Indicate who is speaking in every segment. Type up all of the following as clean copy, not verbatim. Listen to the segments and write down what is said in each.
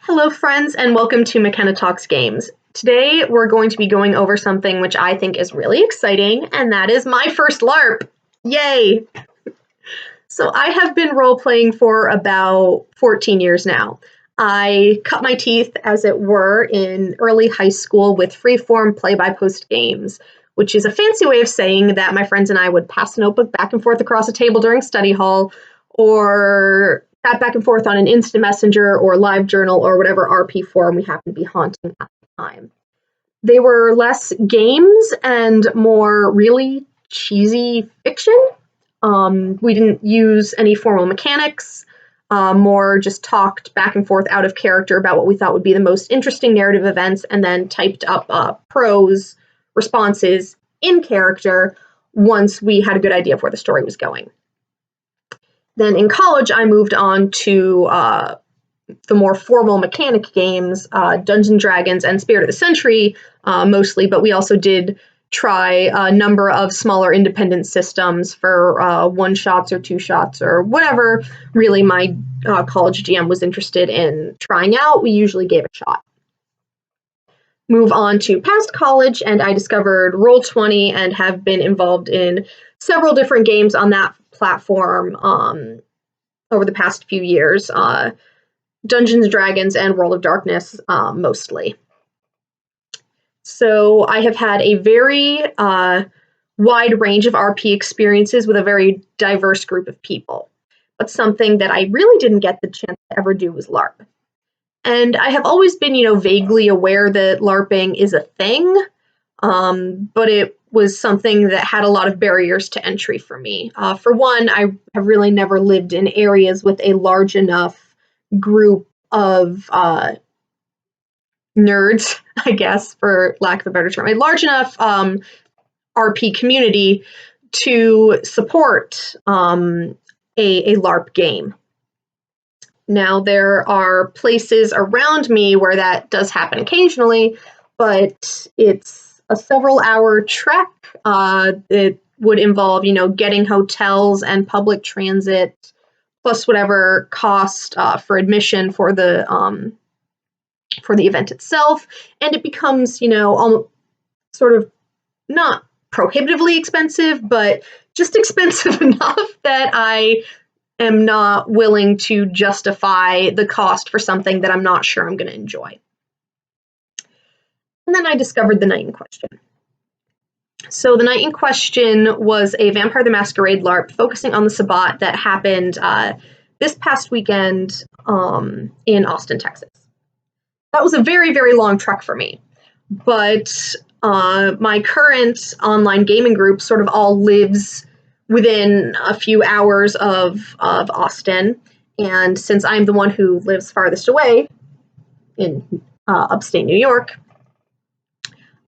Speaker 1: Hello, friends, and welcome to McKenna Talks Games. Today, we're going to be going over something which I think is really exciting, and that is my first LARP. Yay! So I have been role-playing for about 14 years now. I cut my teeth, as it were, in early high school with free-form play-by-post games, which is a fancy way of saying that my friends and I would pass a notebook back and forth across a table during study hall, or chat back and forth on an instant messenger or live journal or whatever RP forum we happened to be haunting at the time. They were less games and more really cheesy fiction. We didn't use any formal mechanics, more just talked back and forth out of character about what we thought would be the most interesting narrative events and then typed up prose responses in character once we had a good idea of where the story was going. Then in college, I moved on to the more formal mechanic games, Dungeons & Dragons and Spirit of the Century mostly, but we also did try a number of smaller independent systems for one-shots or two-shots or whatever really my college GM was interested in trying out. We usually gave a shot. Move on to past college, and I discovered Roll20 and have been involved in several different games on that platform over the past few years. Dungeons & Dragons and World of Darkness mostly. So I have had a very wide range of RP experiences with a very diverse group of people. But something that I really didn't get the chance to ever do was LARP. And I have always been, vaguely aware that LARPing is a thing, but it was something that had a lot of barriers to entry for me. For one, I have really never lived in areas with a large enough group of nerds, I guess, for lack of a better term, a large enough RP community to support a LARP game. Now, there are places around me where that does happen occasionally, but it's a several-hour trek. It would involve, getting hotels and public transit, plus whatever cost for admission for the event itself, and it becomes, sort of not prohibitively expensive, but just expensive enough that I am not willing to justify the cost for something that I'm not sure I'm going to enjoy. And then I discovered The Night in Question. So The Night in Question was a Vampire the Masquerade LARP focusing on the sabbat that happened this past weekend in Austin, Texas. That was a very, very long trek for me, but my current online gaming group sort of all lives within a few hours of Austin, and since I'm the one who lives farthest away in upstate New York,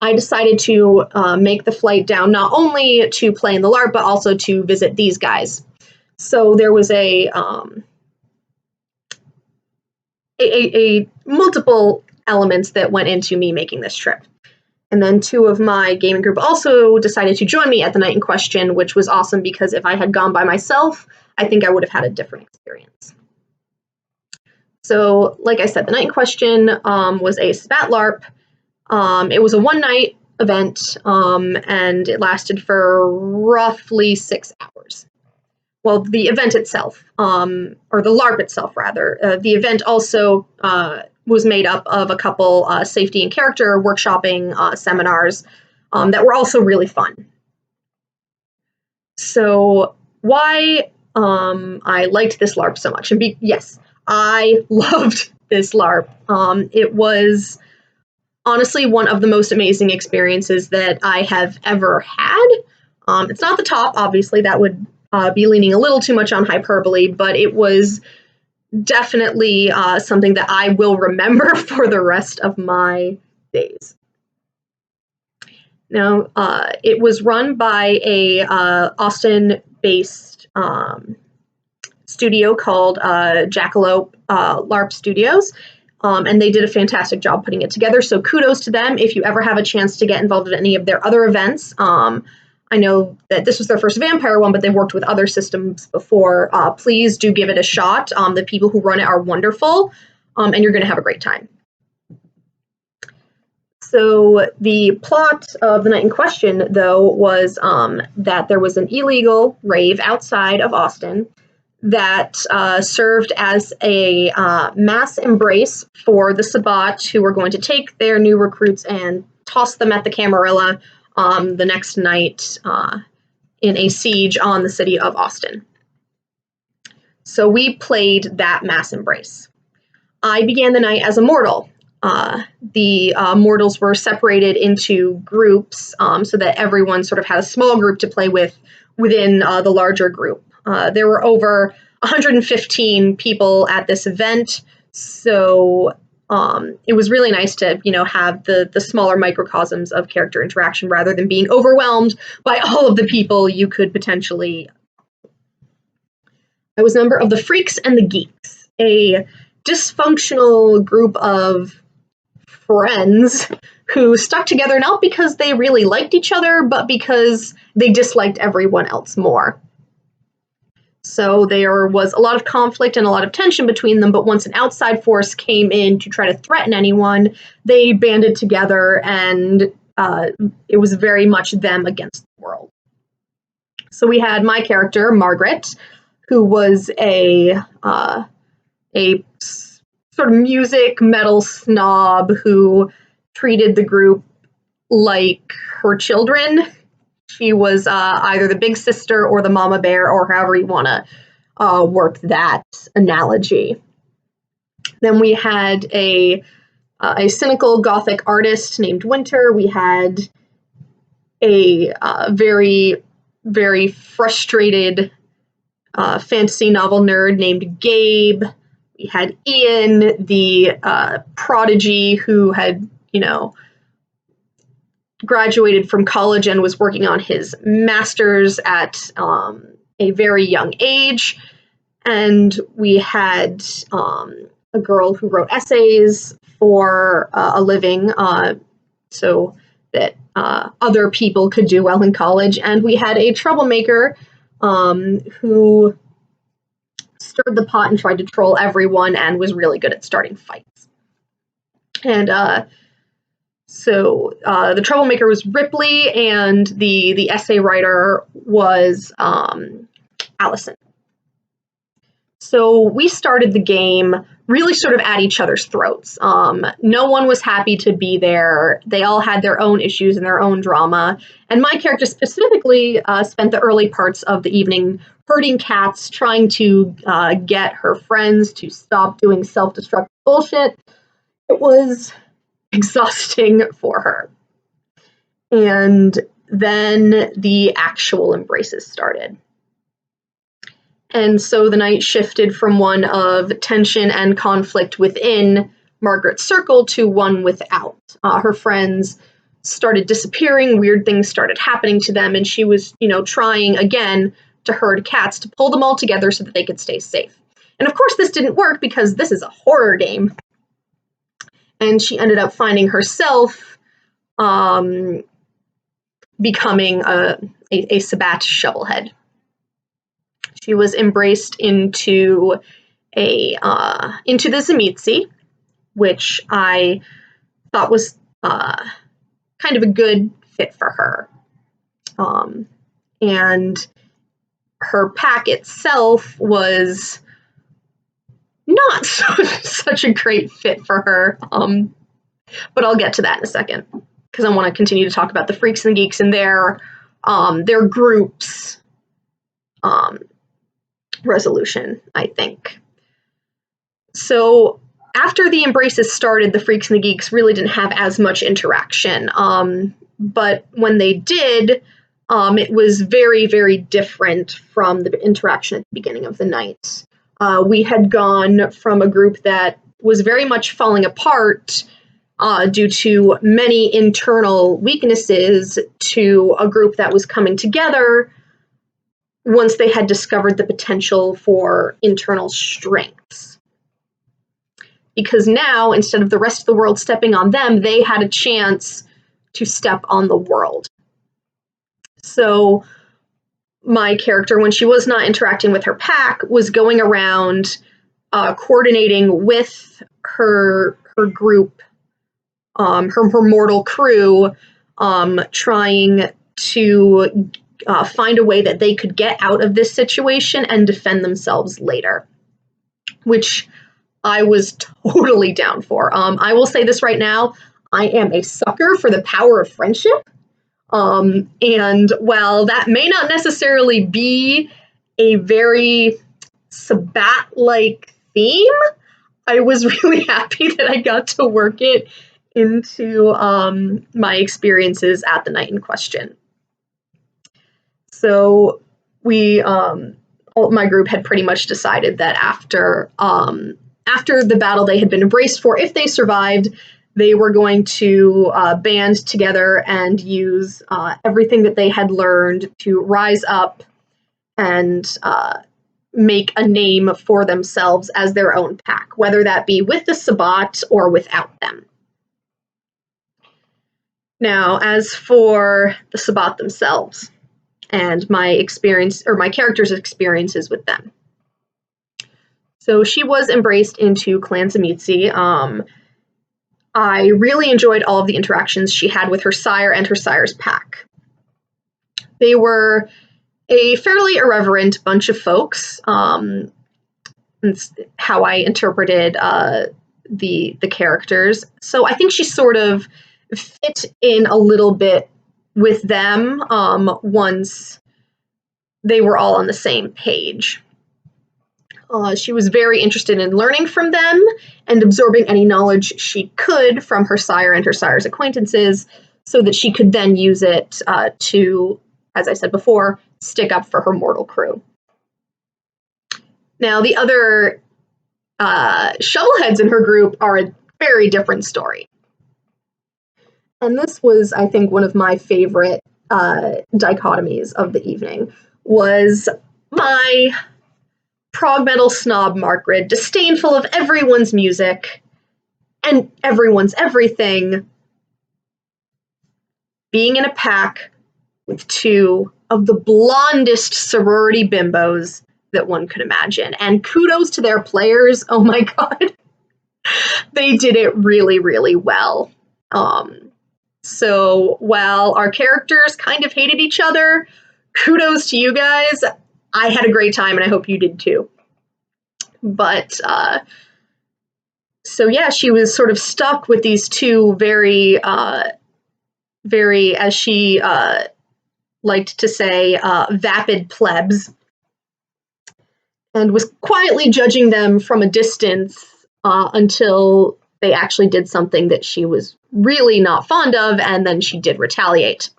Speaker 1: I decided to make the flight down not only to play in the LARP, but also to visit these guys. So there was a multiple elements that went into me making this trip. And then two of my gaming group also decided to join me at The Night in Question, which was awesome because if I had gone by myself, I think I would have had a different experience. So, like I said, The Night in Question was a sabbat LARP. It was a one-night event, and it lasted for roughly 6 hours. Well, the event itself, or the LARP itself, rather. The event also was made up of a couple safety and character workshopping seminars that were also really fun. So why I liked this LARP so much, and yes, I loved this LARP. It was honestly one of the most amazing experiences that I have ever had. It's not the top, obviously, that would be leaning a little too much on hyperbole, but it was definitely something that I will remember for the rest of my days. Now, it was run by a Austin-based studio called Jackalope LARP Studios, and they did a fantastic job putting it together, so kudos to them. If you ever have a chance to get involved in any of their other events, I know that this was their first vampire one, but they've worked with other systems before. Please do give it a shot. The people who run it are wonderful. and you're going to have a great time. So the plot of the night in question, though, was that there was an illegal rave outside of Austin that served as a mass embrace for the Sabbat, who were going to take their new recruits and toss them at the Camarilla the next night in a siege on the city of Austin. So we played that mass embrace. I began the night as a mortal. The mortals were separated into groups so that everyone sort of had a small group to play with within the larger group. There were over 115 people at this event, so it was really nice to, have the smaller microcosms of character interaction rather than being overwhelmed by all of the people you could potentially. I was a member of the Freaks and the Geeks, a dysfunctional group of friends who stuck together not because they really liked each other, but because they disliked everyone else more. So there was a lot of conflict and a lot of tension between them, but once an outside force came in to try to threaten anyone, they banded together, and it was very much them against the world. So we had my character, Margaret, who was a sort of music metal snob who treated the group like her children. She was either the big sister or the mama bear, or however you want to work that analogy. Then we had a cynical gothic artist named Winter. We had a very, very frustrated fantasy novel nerd named Gabe. We had Ian, the prodigy who had, graduated from college and was working on his master's at a very young age. And we had a girl who wrote essays for a living so that other people could do well in college. And we had a troublemaker who stirred the pot and tried to troll everyone and was really good at starting fights. And so the troublemaker was Ripley, and the essay writer was Allison. So we started the game really sort of at each other's throats. No one was happy to be there. They all had their own issues and their own drama. And my character specifically spent the early parts of the evening herding cats, trying to get her friends to stop doing self-destructive bullshit. It was exhausting for her. And then the actual embraces started. And so the night shifted from one of tension and conflict within Margaret's circle to one without. Her friends started disappearing, weird things started happening to them, and she was, trying again to herd cats to pull them all together so that they could stay safe. And of course this didn't work because this is a horror game. And she ended up finding herself becoming a sabbat shovelhead. She was embraced into the Zemitzi, which I thought was kind of a good fit for her. And her pack itself was not such a great fit for her, but I'll get to that in a second, because I want to continue to talk about the Freaks and the Geeks and their groups resolution, I think. So after the embraces started, the Freaks and the Geeks really didn't have as much interaction, but when they did, it was very, very different from the interaction at the beginning of the night. We had gone from a group that was very much falling apart due to many internal weaknesses to a group that was coming together once they had discovered the potential for internal strengths. Because now, instead of the rest of the world stepping on them, they had a chance to step on the world. So my character, when she was not interacting with her pack, was going around coordinating with her group, her mortal crew, trying to find a way that they could get out of this situation and defend themselves later, which I was totally down for. I will say this right now, I am a sucker for the power of friendship. And while that may not necessarily be a very sabbat-like theme, I was really happy that I got to work it into my experiences at the night in question. So my group had pretty much decided that after the battle they had been embraced for, if they survived, they were going to band together and use everything that they had learned to rise up and make a name for themselves as their own pack, whether that be with the sabbat or without them. Now, as for the sabbat themselves and my experience, or my character's experiences with them. So she was embraced into Clan Zamitzi. I really enjoyed all of the interactions she had with her sire and her sire's pack. They were a fairly irreverent bunch of folks. That's how I interpreted the characters. So I think she sort of fit in a little bit with them once they were all on the same page. She was very interested in learning from them and absorbing any knowledge she could from her sire and her sire's acquaintances so that she could then use it to, as I said before, stick up for her mortal crew. Now, the other shovelheads in her group are a very different story. And this was, I think, one of my favorite dichotomies of the evening, was my prog metal snob Margaret, disdainful of everyone's music and everyone's everything, being in a pack with two of the blondest sorority bimbos that one could imagine. And kudos to their players. Oh my god. They did it really, really well. So while our characters kind of hated each other, kudos to you guys. I had a great time, and I hope you did too. But so yeah, she was sort of stuck with these two very, as she liked to say, vapid plebs, and was quietly judging them from a distance until they actually did something that she was really not fond of, and then she did retaliate.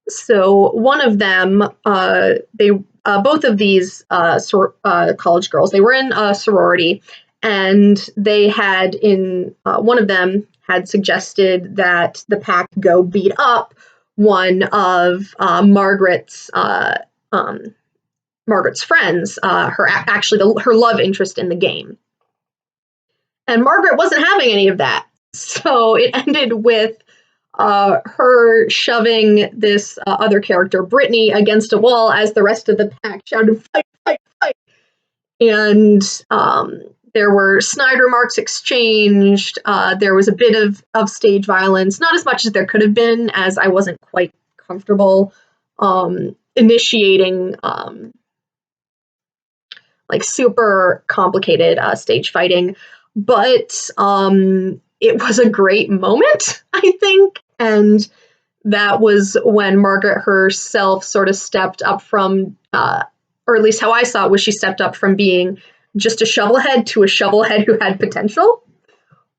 Speaker 1: So one of them, both of these college girls, they were in a sorority, and they had one of them had suggested that the pack go beat up one of Margaret's friends, her love interest in the game. And Margaret wasn't having any of that. So it ended with her shoving this other character, Brittany, against a wall as the rest of the pack shouted, "Fight, fight, fight." And there were snide remarks exchanged. There was a bit of stage violence, not as much as there could have been, as I wasn't quite comfortable initiating like super complicated stage fighting. But it was a great moment, I think. And that was when Margaret herself sort of stepped up from, or at least how I saw it, was she stepped up from being just a shovelhead to a shovelhead who had potential.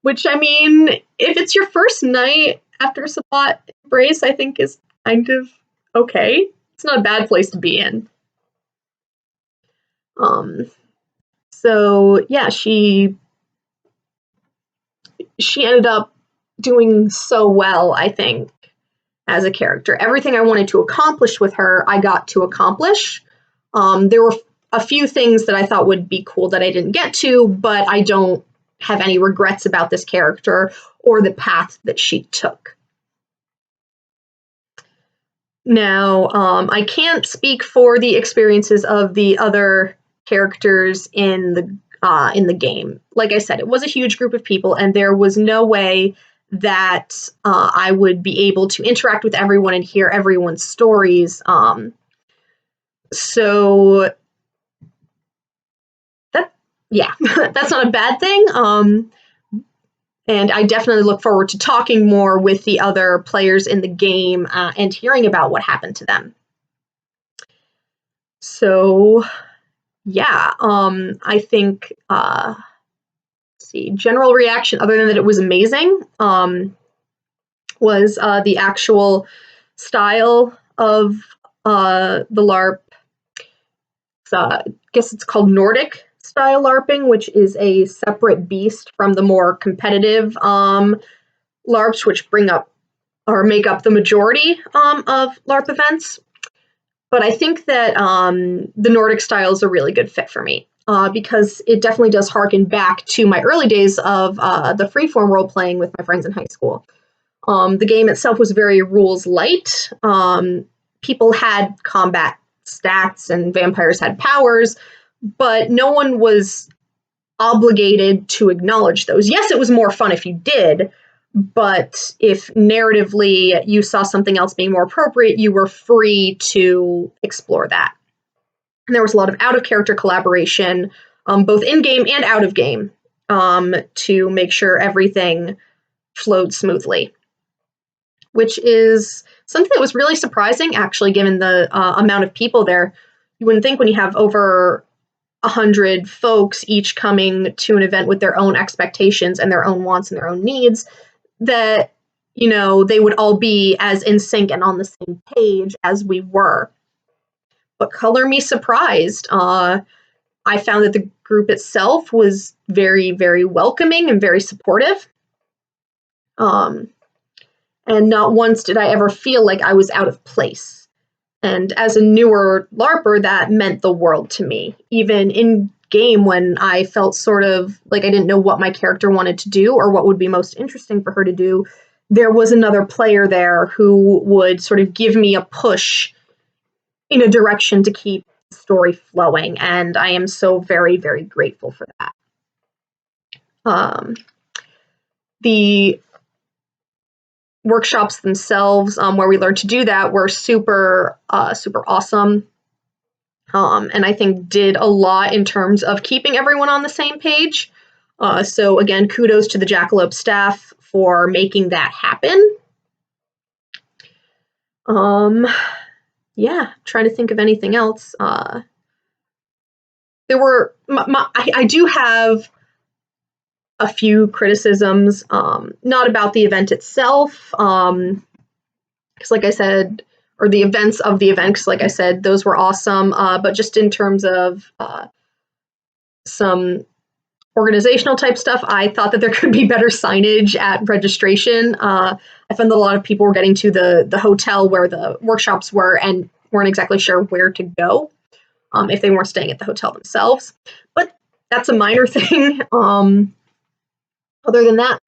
Speaker 1: Which, I mean, if it's your first night after a sabbat embrace, I think is kind of okay. It's not a bad place to be in. So yeah, she ended up doing so well, I think, as a character. Everything I wanted to accomplish with her, I got to accomplish. There were a few things that I thought would be cool that I didn't get to, but I don't have any regrets about this character or the path that she took. Now, I can't speak for the experiences of the other characters in in the game. Like I said, it was a huge group of people, and there was no way that I would be able to interact with everyone and hear everyone's stories. So that, yeah, that's not a bad thing. And I definitely look forward to talking more with the other players in the game and hearing about what happened to them. So, yeah, I think, see, general reaction, other than that it was amazing, was the actual style of the LARP. I guess it's called Nordic style LARPing, which is a separate beast from the more competitive LARPs, which bring up or make up the majority of LARP events. But I think that the Nordic style is a really good fit for me because it definitely does harken back to my early days of the freeform role playing with my friends in high school. The game itself was very rules light. People had combat stats and vampires had powers, but no one was obligated to acknowledge those. Yes, it was more fun if you did, but if narratively you saw something else being more appropriate, you were free to explore that. And there was a lot of out-of-character collaboration, both in-game and out-of-game, to make sure everything flowed smoothly, which is something that was really surprising, actually, given the amount of people there. You wouldn't think when you have over 100 folks each coming to an event with their own expectations and their own wants and their own needs that, you know, they would all be as in sync and on the same page as we were. But color me surprised. I found that the group itself was very, very welcoming and very supportive. And not once did I ever feel like I was out of place. And as a newer LARPer, that meant the world to me. Even in game, when I felt sort of like I didn't know what my character wanted to do or what would be most interesting for her to do, there was another player there who would sort of give me a push in a direction to keep the story flowing. And I am so very, very grateful for that. The workshops themselves, where we learned to do that, were super, super awesome. And I think did a lot in terms of keeping everyone on the same page. So again, kudos to the Jackalope staff for making that happen. Yeah, trying to think of anything else. There were, I do have a few criticisms, not about the event itself, because like I said, or the events of the event, because like I said, those were awesome, but just in terms of some organizational type stuff, I thought that there could be better signage at registration. I found that a lot of people were getting to the hotel where the workshops were and weren't exactly sure where to go if they weren't staying at the hotel themselves. But that's a minor thing. Other than that,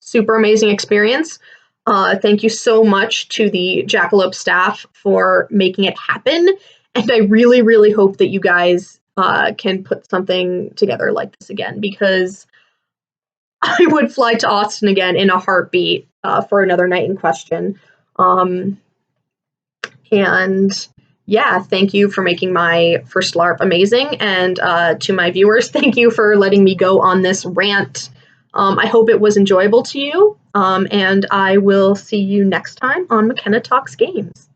Speaker 1: super amazing experience. Thank you so much to the Jackalope staff for making it happen. And I really, really hope that you guys can put something together like this again, because I would fly to Austin again in a heartbeat for another night in question. And yeah, thank you for making my first LARP amazing. And to my viewers, thank you for letting me go on this rant. I hope it was enjoyable to you. And I will see you next time on McKenna Talks Games.